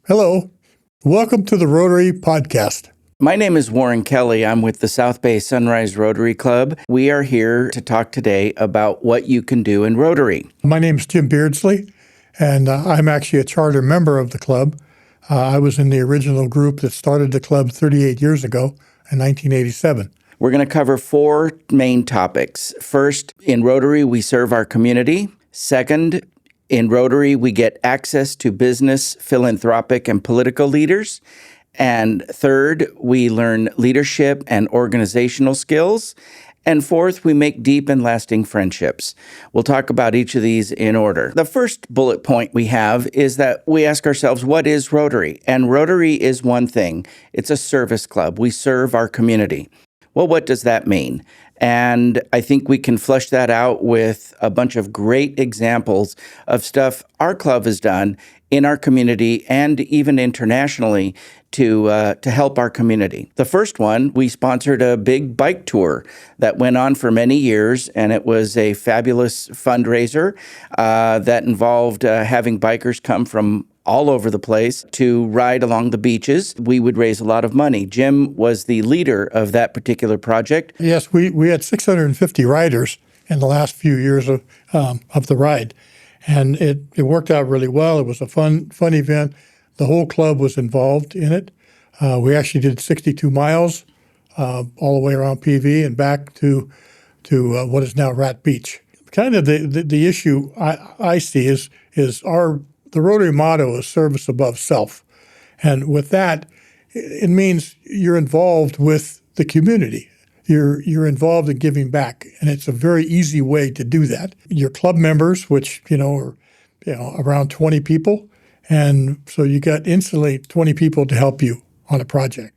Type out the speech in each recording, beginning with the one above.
Hello. Welcome to the Rotary Podcast. My name is Warren Kelly. I'm with the South Bay Sunrise Rotary Club. We are here to talk today about what you can do in Rotary. My name is Jim Beardsley, and I'm actually a charter member of the club. I was in the original group that started the club 38 years ago in 1987. We're going to cover four main topics. First, in Rotary, we serve our community. Second, in Rotary, we get access to business, philanthropic, and political leaders. And third, we learn leadership and organizational skills. And fourth, we make deep and lasting friendships. We'll talk about each of these in order. The first bullet point we have is that we ask ourselves, what is Rotary? And Rotary is one thing. It's a service club. We serve our community. Well, what does that mean? And I think we can flesh that out with a bunch of great examples of stuff our club has done in our community and even internationally to help our community. The first one, we sponsored a big bike tour that went on for many years, and it was a fabulous fundraiser that involved having bikers come from all over the place to ride along the beaches. We would raise a lot of money. Jim was the leader of that particular project. Yes, we had 650 riders in the last few years of the ride, and it worked out really well. It was a fun event. The whole club was involved in it. We actually did 62 miles all the way around PV and back to what is now Rat Beach. Kind of the issue I see is the Rotary motto is service above self. And with that, it means you're involved with the community. You're involved in giving back, and it's a very easy way to do that. Your club members, which are around 20 people, and so you got instantly 20 people to help you on a project.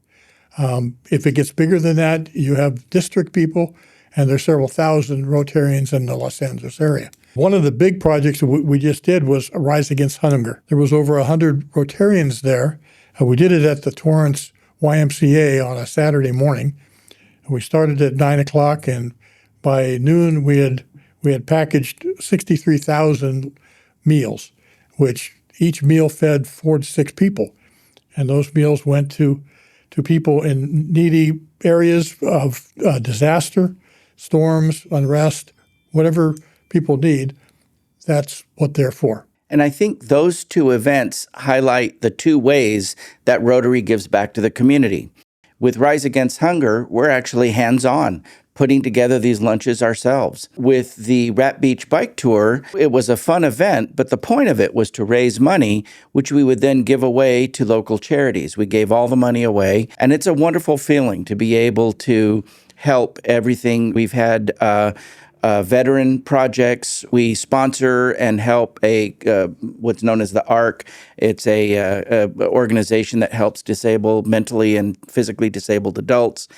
If it gets bigger than that, you have district people, and there's several thousand Rotarians in the Los Angeles area. One of the big projects we just did was Rise Against Hunger. There was over 100 Rotarians there. We did it at the Torrance YMCA on a Saturday morning. We started at 9 o'clock, and by noon we had packaged 63,000 meals, which each meal fed 4 to 6 people. And those meals went to people in needy areas of disaster, storms, unrest, whatever people need. That's what they're for. And I think those two events highlight the two ways that Rotary gives back to the community. With Rise Against Hunger, we're actually hands-on, putting together these lunches ourselves. With the Rat Beach Bike Tour, it was a fun event, but the point of it was to raise money, which we would then give away to local charities. We gave all the money away, and it's a wonderful feeling to be able to help everything. We've had veteran projects. We sponsor and help what's known as the ARC. It's a organization that helps mentally and physically disabled adults.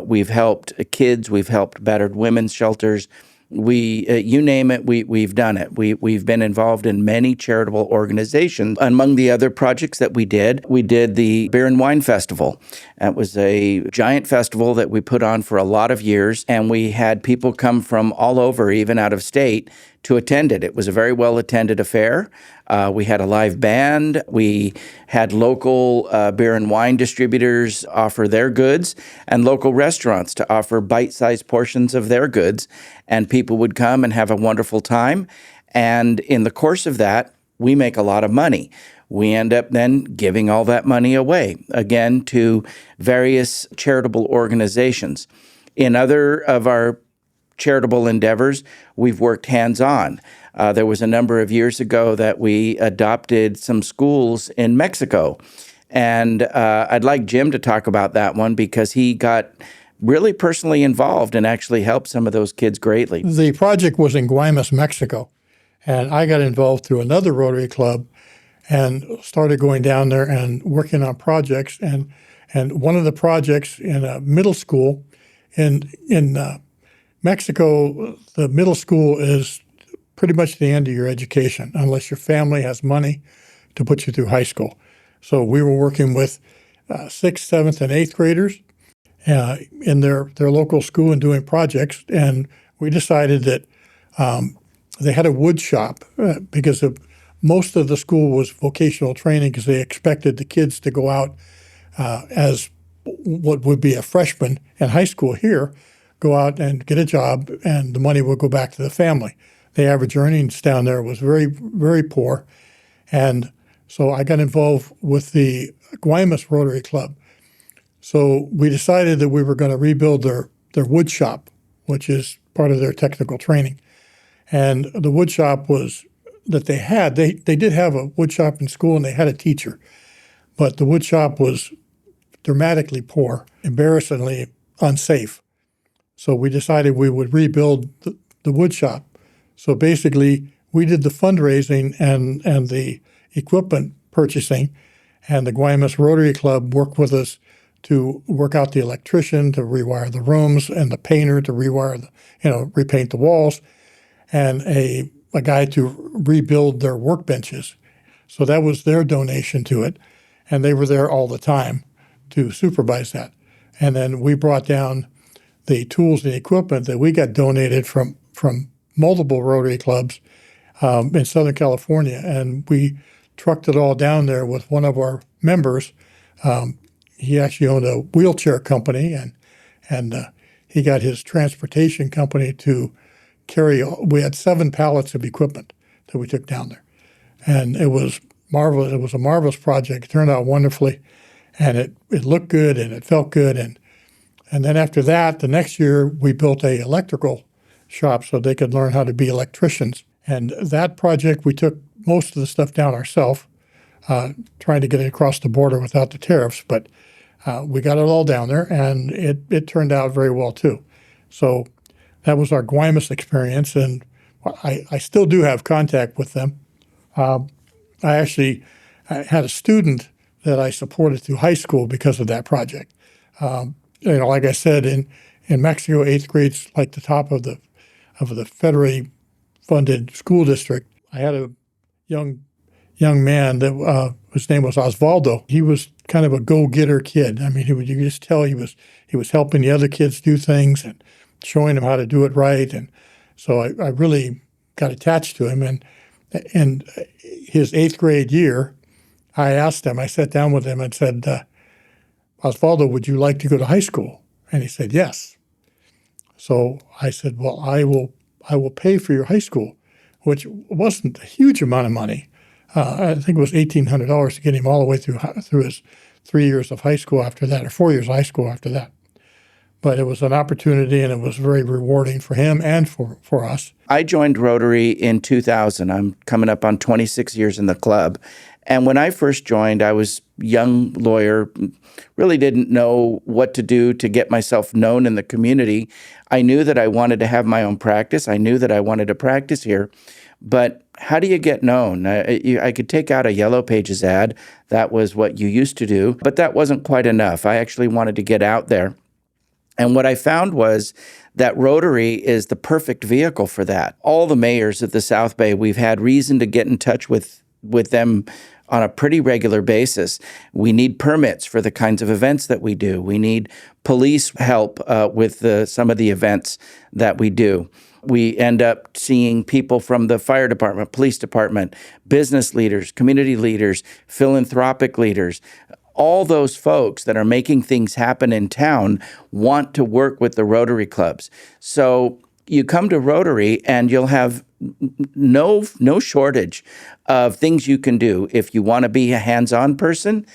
We've helped kids. We've helped battered women's shelters. You name it, we've done it. We've been involved in many charitable organizations. Among the other projects that we did the Beer and Wine Festival. That was a giant festival that we put on for a lot of years, and we had people come from all over, even out of state, to attend it. It was a very well-attended affair. We had a live band. We had local beer and wine distributors offer their goods and local restaurants to offer bite-sized portions of their goods. And people would come and have a wonderful time. And in the course of that, we make a lot of money. We end up then giving all that money away, again, to various charitable organizations. In other of our charitable endeavors, we've worked hands-on. There was a number of years ago that we adopted some schools in Mexico. And I'd like Jim to talk about that one because he got really personally involved and actually helped some of those kids greatly. The project was in Guaymas, Mexico. And I got involved through another Rotary club and started going down there and working on projects. And one of the projects in a middle school in Mexico, the middle school is pretty much the end of your education, unless your family has money to put you through high school. So we were working with 6th, 7th, and 8th graders in their local school and doing projects. And we decided that they had a wood shop because most of the school was vocational training because they expected the kids to go out as what would be a freshman in high school here, go out and get a job, and the money would go back to the family. The average earnings down there was very, very poor. And so I got involved with the Guaymas Rotary Club. So we decided that we were going to rebuild their wood shop, which is part of their technical training. And the wood shop was that they had, they did have a wood shop in school and they had a teacher, but the wood shop was dramatically poor, embarrassingly unsafe. So we decided we would rebuild the wood shop. So basically, we did the fundraising and the equipment purchasing, and the Guaymas Rotary Club worked with us to work out the electrician to rewire the rooms and the painter to rewire repaint the walls, and a guy to rebuild their workbenches. So that was their donation to it, and they were there all the time to supervise that. And then we brought down the tools and equipment that we got donated from multiple Rotary clubs in Southern California, and we trucked it all down there with one of our members. He actually owned a wheelchair company, and he got his transportation company to carry. We had 7 pallets of equipment that we took down there, and it was marvelous. It was a marvelous project. It turned out wonderfully, and it looked good and it felt good. And then after that, the next year we built a electrical shop so they could learn how to be electricians. And that project, we took most of the stuff down ourselves, trying to get it across the border without the tariffs. But we got it all down there, and it turned out very well too. So that was our Guaymas experience, and I still do have contact with them. I had a student that I supported through high school because of that project. Like I said, in Mexico, 8th grade's like the top of the federally funded school district. I had a young man that his name was Osvaldo. He was kind of a go-getter kid. I mean, you could just tell he was helping the other kids do things and showing them how to do it right. And so I really got attached to him. And in his 8th grade year, I asked him, I sat down with him and said, Osvaldo, would you like to go to high school? And he said, yes. So I said, well, I will pay for your high school, which wasn't a huge amount of money. I think it was $1,800 to get him all the way through his 3 years of high school after that, or 4 years of high school after that. But it was an opportunity, and it was very rewarding for him and for us. I joined Rotary in 2000. I'm coming up on 26 years in the club. And when I first joined, I was a young lawyer, really didn't know what to do to get myself known in the community. I knew that I wanted to have my own practice. I knew that I wanted to practice here. But how do you get known? I could take out a Yellow Pages ad. That was what you used to do. But that wasn't quite enough. I actually wanted to get out there. And what I found was that Rotary is the perfect vehicle for that. All the mayors of the South Bay, we've had reason to get in touch with them on a pretty regular basis. We need permits for the kinds of events that we do. We need police help with some of the events that we do. We end up seeing people from the fire department, police department, business leaders, community leaders, philanthropic leaders. All those folks that are making things happen in town want to work with the Rotary clubs. So you come to Rotary and you'll have no shortage of things you can do. If you want to be a hands-on person,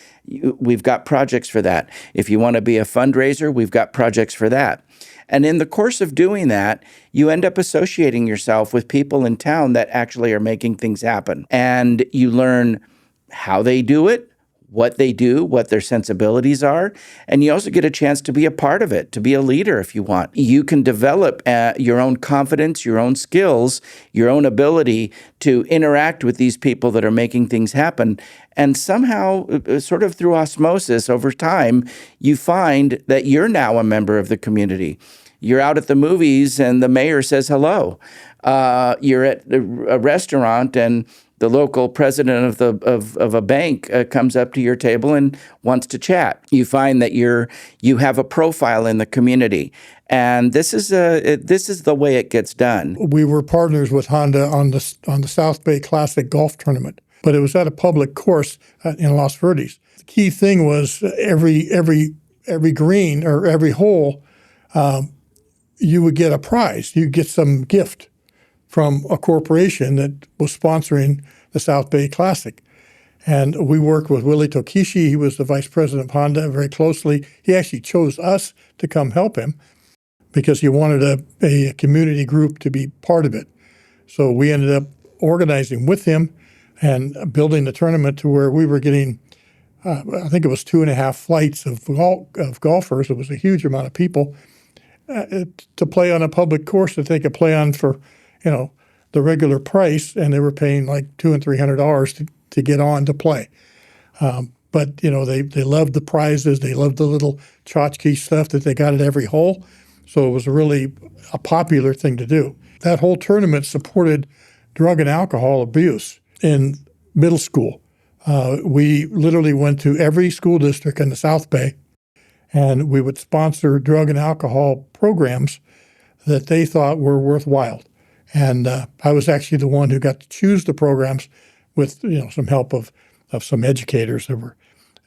we've got projects for that. If you want to be a fundraiser, we've got projects for that. And in the course of doing that, you end up associating yourself with people in town that actually are making things happen. And you learn how they do it, what they do, what their sensibilities are, and you also get a chance to be a part of it, to be a leader if you want. You can develop your own confidence, your own skills, your own ability to interact with these people that are making things happen. And somehow, sort of through osmosis over time, you find that you're now a member of the community. You're out at the movies and the mayor says hello. You're at a restaurant and the local president of a bank comes up to your table and wants to chat. You find that you have a profile in the community, and this is the way it gets done. We were partners with Honda on the South Bay Classic golf tournament, but it was at a public course in Los Verdes. The key thing was every green or every hole, you would get a prize. You'd get some gift from a corporation that was sponsoring the South Bay Classic. And we worked with Willie Tokishi. He was the vice president of Honda very closely. He actually chose us to come help him because he wanted a community group to be part of it. So we ended up organizing with him and building the tournament to where we were getting, I think it was 2.5 flights of golfers. It was a huge amount of people to play on a public course that they could play on for, the regular price, and they were paying like $200 and $300 to get on to play. But they loved the prizes. They loved the little tchotchke stuff that they got at every hole. So it was really a popular thing to do. That whole tournament supported drug and alcohol abuse in middle school. We literally went to every school district in the South Bay, and we would sponsor drug and alcohol programs that they thought were worthwhile. And I was actually the one who got to choose the programs with some help of some educators that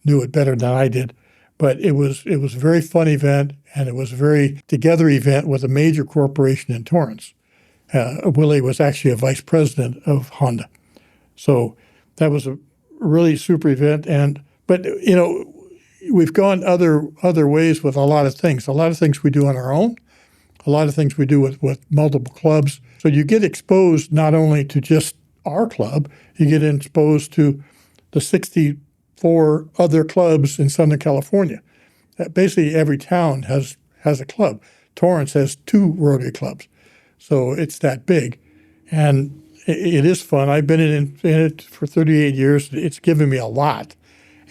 knew it better than I did. But it was a very fun event, and it was a very together event with a major corporation in Torrance. Willie was actually a vice president of Honda. So that was a really super event. But we've gone other ways with a lot of things. A lot of things we do on our own, a lot of things we do with multiple clubs. So you get exposed not only to just our club, you get exposed to the 64 other clubs in Southern California. Basically every town has a club. Torrance has 2 Rotary clubs. So it's that big. And it is fun. I've been in it for 38 years. It's given me a lot.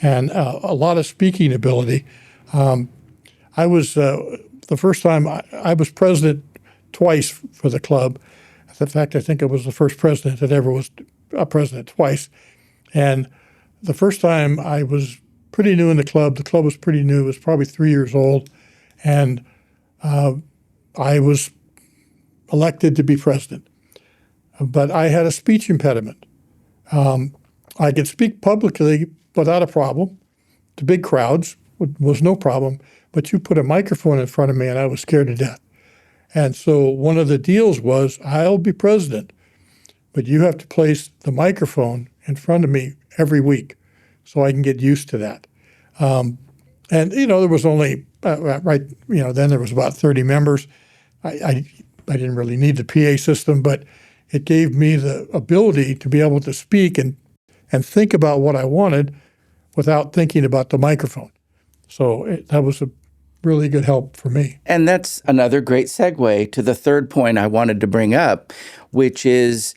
And a lot of speaking ability. I was, the first time, I was president twice for the club. In fact, I think I was the first president that ever was a president twice. And the first time I was pretty new in the club was pretty new. It was probably 3 years old. And I was elected to be president. But I had a speech impediment. I could speak publicly without a problem. To big crowds was no problem. But you put a microphone in front of me and I was scared to death. And so one of the deals was, I'll be president, but you have to place the microphone in front of me every week so I can get used to that. And, there was only, then there was about 30 members. I didn't really need the PA system, but it gave me the ability to be able to speak and think about what I wanted without thinking about the microphone. So that was a really good help for me. And that's another great segue to the third point I wanted to bring up, which is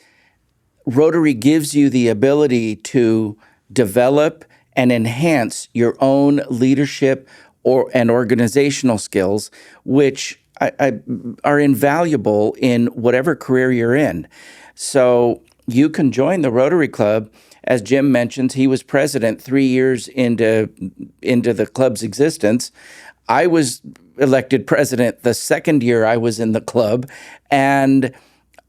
Rotary gives you the ability to develop and enhance your own leadership and organizational skills, which are invaluable in whatever career you're in. So you can join the Rotary Club. As Jim mentions, he was president 3 years into the club's existence. I was elected president the second year I was in the club, and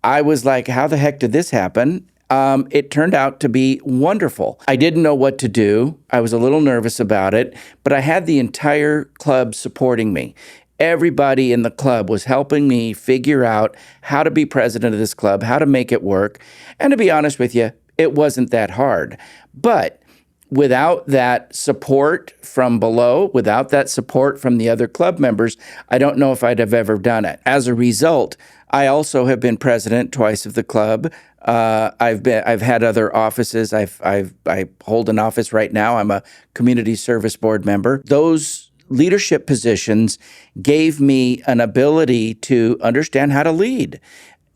I was like, how the heck did this happen? It turned out to be wonderful. I didn't know what to do. I was a little nervous about it, but I had the entire club supporting me. Everybody in the club was helping me figure out how to be president of this club, how to make it work. And to be honest with you, it wasn't that hard. But without that support from below, without that support from the other club members, I don't know if I'd have ever done it. As a result, I also have been president twice of the club. I've had other offices. I hold an office right now. I'm a community service board member. Those leadership positions gave me an ability to understand how to lead.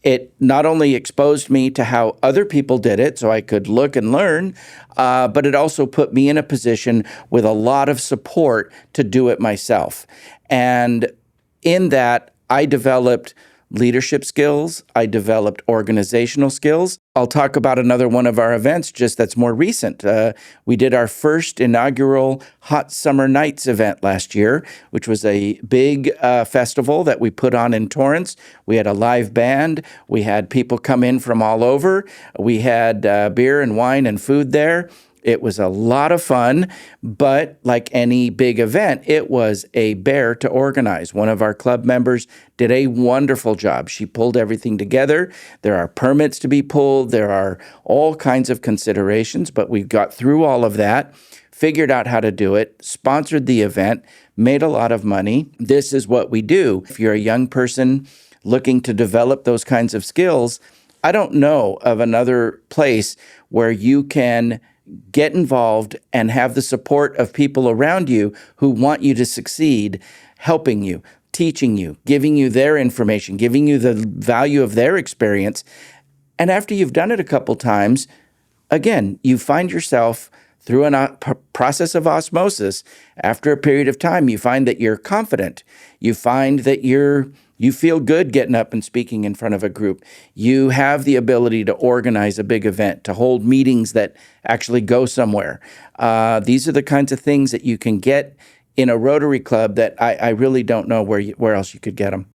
It not only exposed me to how other people did it, so I could look and learn, but it also put me in a position with a lot of support to do it myself. And in that, I developed leadership skills, I developed organizational skills, I'll talk about another one of our events just that's more recent. We did our first inaugural Hot Summer Nights event last year, which was a big festival that we put on in Torrance. We had a live band. We had people come in from all over. We had beer and wine and food there. It was a lot of fun, but like any big event, it was a bear to organize. One of our club members did a wonderful job. She pulled everything together. There are permits to be pulled. There are all kinds of considerations, but we got through all of that, figured out how to do it, sponsored the event, made a lot of money. This is what we do. If you're a young person looking to develop those kinds of skills, I don't know of another place where you can get involved and have the support of people around you who want you to succeed, helping you, teaching you, giving you their information, giving you the value of their experience. And after you've done it a couple times, again, you find yourself through a process of osmosis. After a period of time, you find that you're confident. You find that you feel good getting up and speaking in front of a group. You have the ability to organize a big event, to hold meetings that actually go somewhere. These are the kinds of things that you can get in a Rotary Club that I really don't know where else you could get them.